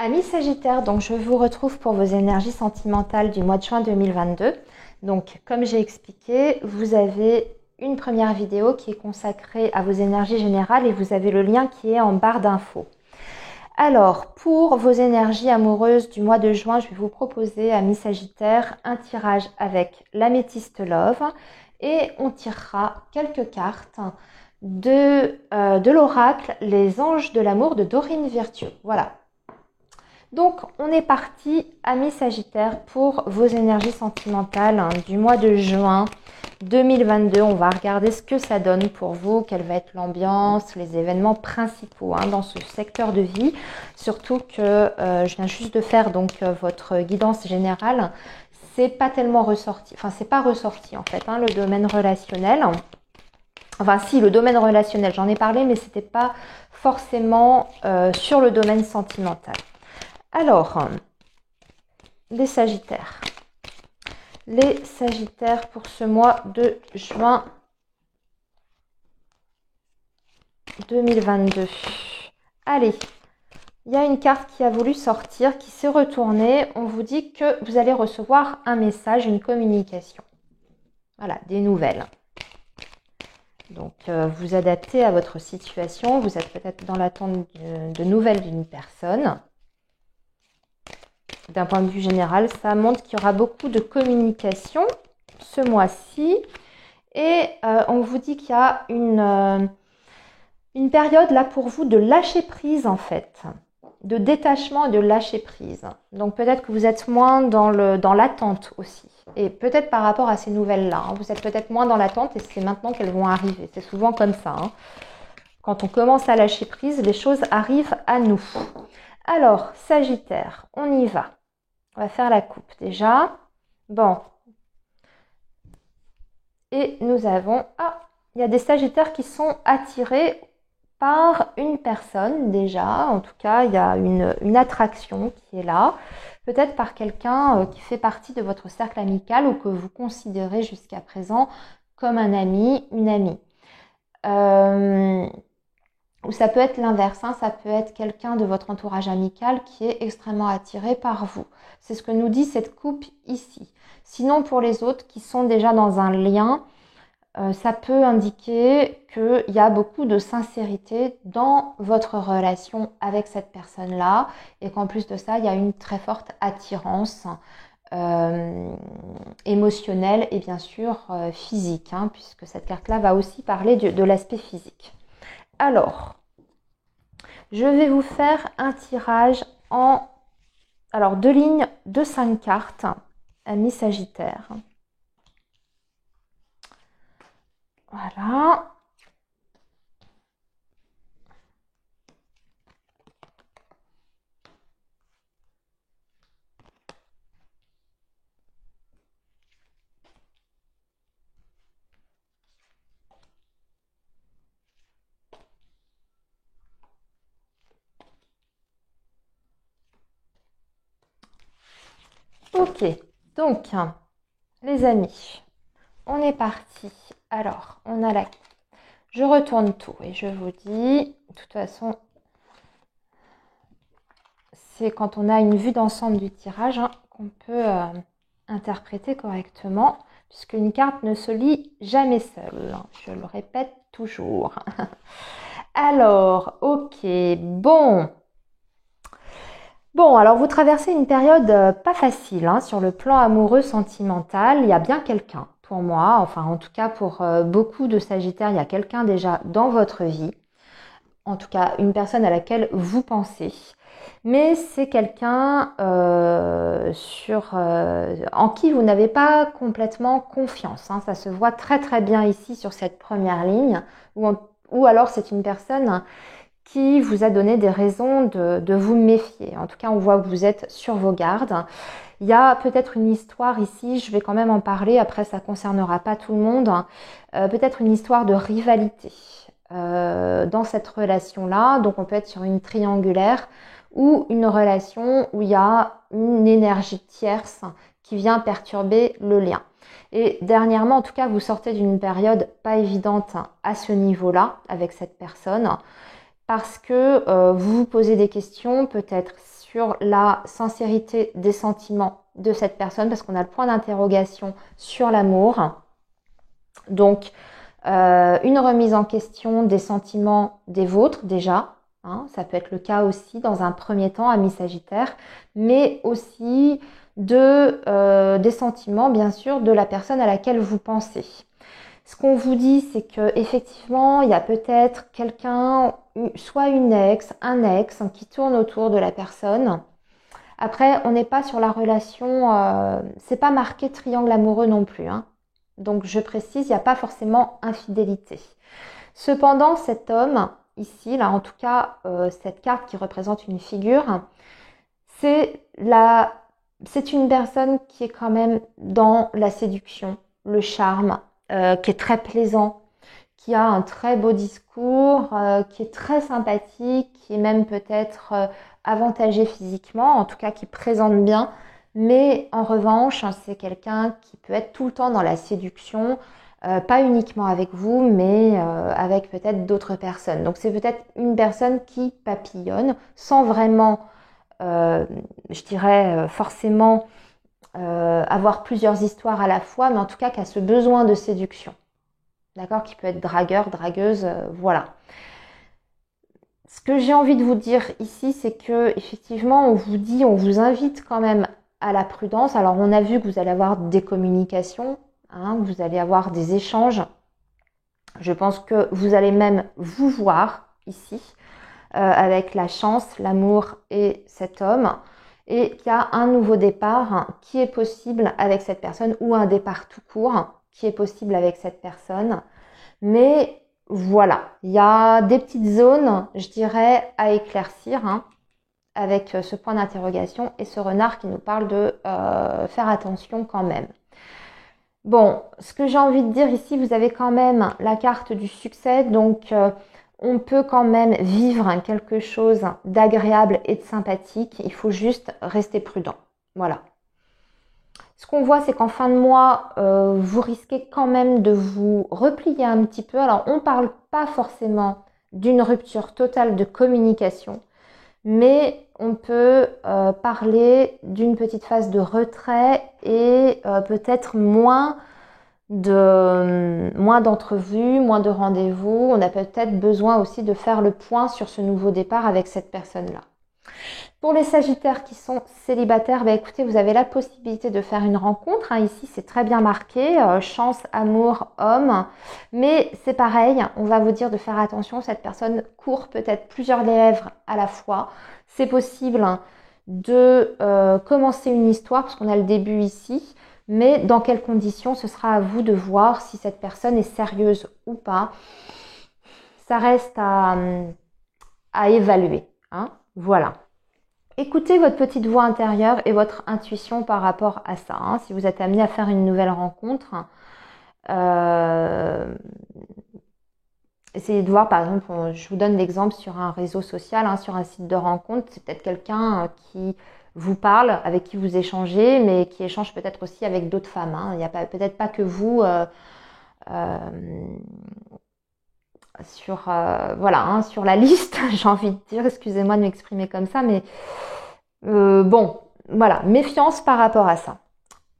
Amis Sagittaires, donc je vous retrouve pour vos énergies sentimentales du mois de juin 2022. Donc comme j'ai expliqué, vous avez une première vidéo qui est consacrée à vos énergies générales et vous avez le lien qui est en barre d'infos. Alors pour vos énergies amoureuses du mois de juin, je vais vous proposer, amis Sagittaires, un tirage avec l'améthyste Love et on tirera quelques cartes de l'oracle Les Anges de l'amour de Dorine Virtue. Voilà. Donc, on est parti, amis Sagittaires, pour vos énergies sentimentales du mois de juin 2022. On va regarder ce que ça donne pour vous, quelle va être l'ambiance, les événements principaux dans ce secteur de vie. Surtout que je viens juste de faire donc votre guidance générale. C'est pas tellement ressorti, enfin c'est pas ressorti en fait, le domaine relationnel. Enfin si, le domaine relationnel, j'en ai parlé, mais c'était pas forcément sur le domaine sentimental. Alors, les Sagittaires. Les Sagittaires pour ce mois de juin 2022. Allez, il y a une carte qui a voulu sortir, qui s'est retournée. On vous dit que vous allez recevoir un message, une communication. Voilà, des nouvelles. Donc, vous adaptez à votre situation. Vous êtes peut-être dans l'attente de nouvelles d'une personne. D'un point de vue général, ça montre qu'il y aura beaucoup de communication ce mois-ci. Et on vous dit qu'il y a une période là pour vous de lâcher prise en fait. De détachement et de lâcher prise. Donc peut-être que vous êtes moins dans l'attente aussi. Et peut-être par rapport à ces nouvelles-là. Vous êtes peut-être moins dans l'attente et c'est maintenant qu'elles vont arriver. C'est souvent comme ça. Quand on commence à lâcher prise, les choses arrivent à nous. Alors, Sagittaire, on y va. On va faire la coupe déjà. Bon. Et nous avons... Ah, il y a des Sagittaires qui sont attirés par une personne déjà. En tout cas, il y a une attraction qui est là. Peut-être par quelqu'un qui fait partie de votre cercle amical ou que vous considérez jusqu'à présent comme un ami, une amie. Ou ça peut être l'inverse, ça peut être quelqu'un de votre entourage amical qui est extrêmement attiré par vous. C'est ce que nous dit cette coupe ici. Sinon, pour les autres qui sont déjà dans un lien, ça peut indiquer qu'il y a beaucoup de sincérité dans votre relation avec cette personne-là et qu'en plus de ça, il y a une très forte attirance émotionnelle et bien sûr physique, puisque cette carte-là va aussi parler de l'aspect physique. Alors, je vais vous faire un tirage en 2 lignes de 5 cartes, amis Sagittaires. Voilà. Ok, donc, les amis, on est parti. Alors, on a je retourne tout et je vous dis, de toute façon, c'est quand on a une vue d'ensemble du tirage qu'on peut interpréter correctement, puisqu'une carte ne se lit jamais seule. Je le répète toujours. Alors, ok, bon. Bon, alors vous traversez une période pas facile sur le plan amoureux sentimental. Il y a bien quelqu'un pour moi, enfin en tout cas pour beaucoup de Sagittaires, il y a quelqu'un déjà dans votre vie. En tout cas, une personne à laquelle vous pensez. Mais c'est quelqu'un en qui vous n'avez pas complètement confiance. Ça se voit très très bien ici sur cette première ligne. Ou alors c'est une personne qui vous a donné des raisons de vous méfier. En tout cas, on voit que vous êtes sur vos gardes. Il y a peut-être une histoire ici, je vais quand même en parler, après ça ne concernera pas tout le monde. Peut-être une histoire de rivalité dans cette relation-là. Donc on peut être sur une triangulaire ou une relation où il y a une énergie tierce qui vient perturber le lien. Et dernièrement, en tout cas, vous sortez d'une période pas évidente à ce niveau-là avec cette personne. Parce que vous vous posez des questions peut-être sur la sincérité des sentiments de cette personne parce qu'on a le point d'interrogation sur l'amour. Donc, une remise en question des sentiments des vôtres déjà. Hein, ça peut être le cas aussi dans un premier temps, ami Sagittaire, mais aussi des sentiments, bien sûr, de la personne à laquelle vous pensez. Ce qu'on vous dit, c'est que effectivement, il y a peut-être quelqu'un, soit une ex, un ex, qui tourne autour de la personne. Après, on n'est pas sur la relation, c'est pas marqué triangle amoureux non plus. Hein. Donc, je précise, il n'y a pas forcément infidélité. Cependant, cet homme, ici, là, en tout cas, cette carte qui représente une figure, c'est une personne qui est quand même dans la séduction, le charme, qui est très plaisant, qui a un très beau discours, qui est très sympathique, qui est même peut-être avantagé physiquement, en tout cas qui présente bien. Mais en revanche, c'est quelqu'un qui peut être tout le temps dans la séduction, pas uniquement avec vous, mais avec peut-être d'autres personnes. Donc c'est peut-être une personne qui papillonne sans vraiment, je dirais forcément, avoir plusieurs histoires à la fois, mais en tout cas qui a ce besoin de séduction. D'accord, qui peut être dragueur, dragueuse, voilà. Ce que j'ai envie de vous dire ici, c'est que effectivement, on vous invite quand même à la prudence. Alors, on a vu que vous allez avoir des communications, hein, vous allez avoir des échanges. Je pense que vous allez même vous voir ici, avec la chance, l'amour et cet homme. Et qu'il y a un nouveau départ qui est possible avec cette personne ou un départ tout court qui est possible avec cette personne. Mais voilà, il y a des petites zones, je dirais, à éclaircir hein, avec ce point d'interrogation et ce renard qui nous parle de faire attention quand même. Bon, ce que j'ai envie de dire ici, vous avez quand même la carte du succès, donc on peut quand même vivre quelque chose d'agréable et de sympathique. Il faut juste rester prudent. Voilà. Ce qu'on voit, c'est qu'en fin de mois, vous risquez quand même de vous replier un petit peu. Alors, on ne parle pas forcément d'une rupture totale de communication, mais on peut parler d'une petite phase de retrait et peut-être moins d'entrevues, moins de rendez-vous. On a peut-être besoin aussi de faire le point sur ce nouveau départ avec cette personne-là. Pour les Sagittaires qui sont célibataires, bah écoutez, vous avez la possibilité de faire une rencontre. Hein. Ici, c'est très bien marqué, chance, amour, homme. Mais c'est pareil, on va vous dire de faire attention. Cette personne court peut-être plusieurs lèvres à la fois. C'est possible de commencer une histoire, parce qu'on a le début ici. Mais dans quelles conditions, ce sera à vous de voir si cette personne est sérieuse ou pas. Ça reste à évaluer. Hein. Voilà. Écoutez votre petite voix intérieure et votre intuition par rapport à ça. Hein. Si vous êtes amené à faire une nouvelle rencontre, essayez de voir, par exemple, je vous donne l'exemple sur un réseau social, hein, sur un site de rencontre. C'est peut-être quelqu'un qui vous parle, avec qui vous échangez, mais qui échange peut-être aussi avec d'autres femmes. Hein. Il n'y a peut-être pas que vous voilà, hein, sur la liste, j'ai envie de dire, excusez-moi de m'exprimer comme ça, mais bon, voilà, méfiance par rapport à ça.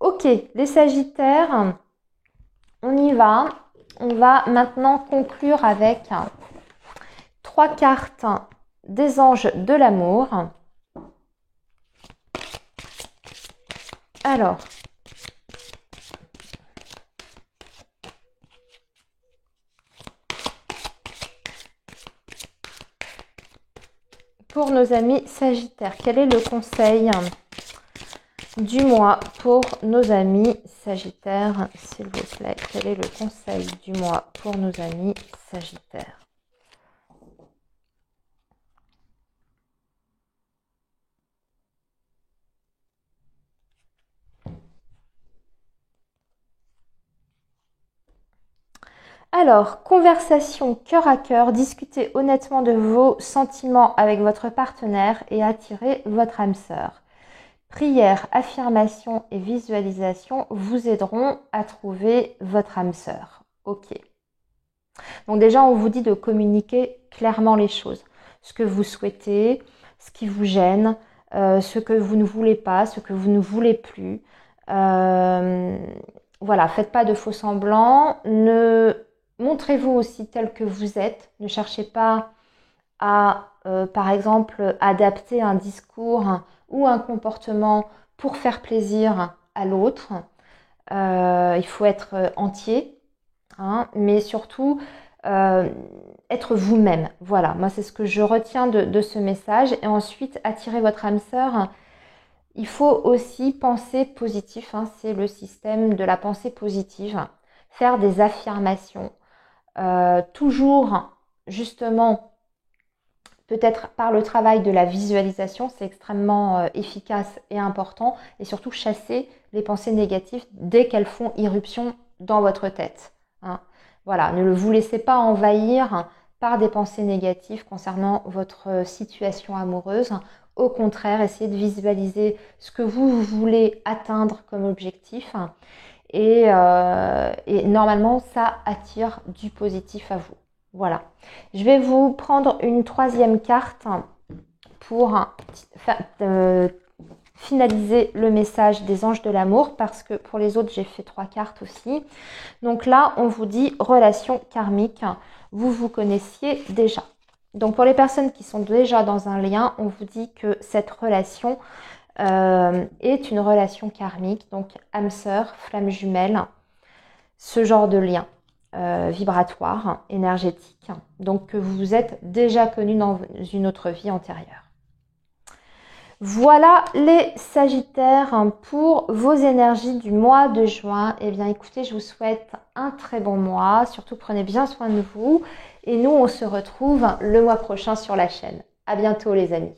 Ok, les Sagittaires, on y va. On va maintenant conclure avec 3 cartes des anges de l'amour. Alors, pour nos amis Sagittaires, quel est le conseil du mois pour nos amis Sagittaires, s'il vous plaît? Quel est le conseil du mois pour nos amis Sagittaires? Alors, conversation cœur à cœur, discutez honnêtement de vos sentiments avec votre partenaire et attirez votre âme sœur. Prière, affirmation et visualisation vous aideront à trouver votre âme sœur. Ok. Donc déjà, on vous dit de communiquer clairement les choses. Ce que vous souhaitez, ce qui vous gêne, ce que vous ne voulez pas, ce que vous ne voulez plus. Voilà, faites pas de faux semblants. Montrez-vous aussi tel que vous êtes. Ne cherchez pas à, par exemple, adapter un discours ou un comportement pour faire plaisir à l'autre. Il faut être entier, hein, mais surtout être vous-même. Voilà, moi c'est ce que je retiens de ce message. Et ensuite, attirer votre âme sœur. Il faut aussi penser positif, hein, c'est le système de la pensée positive. Faire des affirmations. Toujours, justement, peut-être par le travail de la visualisation, c'est extrêmement efficace et important. Et surtout, chasser les pensées négatives dès qu'elles font irruption dans votre tête. Hein. Voilà, ne vous laissez pas envahir par des pensées négatives concernant votre situation amoureuse. Au contraire, essayez de visualiser ce que vous voulez atteindre comme objectif. Et normalement, ça attire du positif à vous. Voilà. Je vais vous prendre une troisième carte pour finaliser le message des anges de l'amour, parce que pour les autres, j'ai fait 3 cartes aussi. Donc là, on vous dit relation karmique. Vous vous connaissiez déjà. Donc pour les personnes qui sont déjà dans un lien, on vous dit que cette relation est une relation karmique, donc âme sœur, flamme jumelle, ce genre de lien vibratoire, énergétique, donc que vous vous êtes déjà connu dans une autre vie antérieure. Voilà les Sagittaires pour vos énergies du mois de juin. Eh bien écoutez, je vous souhaite un très bon mois, surtout prenez bien soin de vous et nous on se retrouve le mois prochain sur la chaîne. À bientôt les amis.